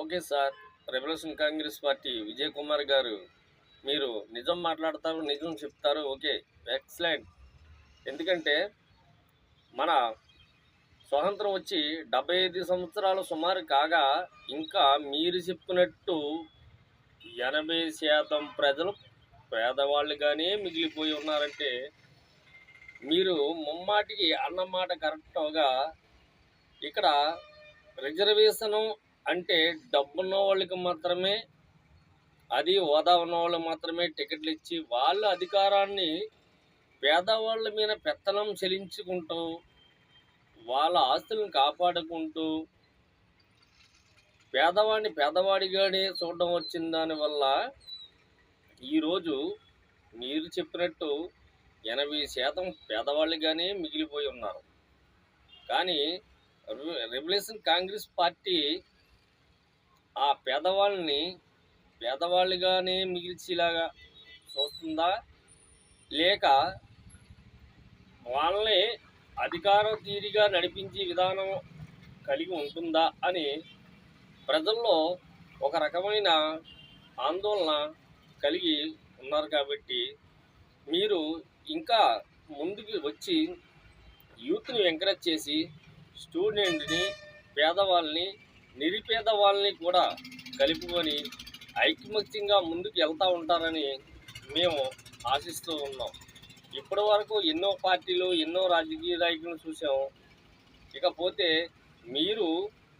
Okay sir. Revolution Congress party Vijay Kumar గారు, మీరు నిజం మాట్లాడతారు, నిజం చెప్తారు. ఓకే. ఎక్సలెంట్. ఎందుకంటే మన స్వాతంత్రం వచ్చి 75 సంవత్సరాలు సుమారు కాగా ఇంకా మీరు చెప్పినట్టు 80% ప్రజలు పేదవాళ్ళుగానే మిగిలిపోయి ఉన్నారంటే మీరు ముమ్మాటికి అన్నమాట కరెక్ట్‌గా ఇక్కడ రిజర్వేషను అంటే డబ్బున్న వాళ్ళకి మాత్రమే, అది హోదా ఉన్నవాళ్ళకి మాత్రమే టికెట్లు ఇచ్చి వాళ్ళ అధికారాన్ని పేదవాళ్ళ మీద పెత్తనం చెలించుకుంటూ వాళ్ళ ఆస్తులను కాపాడుకుంటూ పేదవాడిని పేదవాడిగానే చూడడం వచ్చిన దానివల్ల ఈరోజు మీరు చెప్పినట్టు 80% పేదవాళ్ళుగానే మిగిలిపోయి ఉన్నారు. కానీ రెవల్యూషన్ కాంగ్రెస్ పార్టీ ఆ పేదవాళ్ళుగానే మిగిల్చేలాగా చూస్తుందా, లేక వాళ్ళని అధికారం తీరిగా నడిపించే విధానం కలిగి ఉంటుందా అని ప్రజల్లో ఒక రకమైన ఆందోళన కలిగి ఉన్నారు. కాబట్టి మీరు ఇంకా ముందుకు వచ్చి యూత్ని ఎంకరేజ్ చేసి స్టూడెంట్ని, పేదవాళ్ళని, నిరుపేద వాళ్ళని కూడా కలుపుకొని ఐకమత్యంగా ముందుకు వెళ్తూ ఉంటారని మేము ఆశిస్తూ ఉన్నాం. ఇప్పటి వరకు ఎన్నో పార్టీలు, ఎన్నో రాజకీయ నాయకులను చూసాము. ఇకపోతే మీరు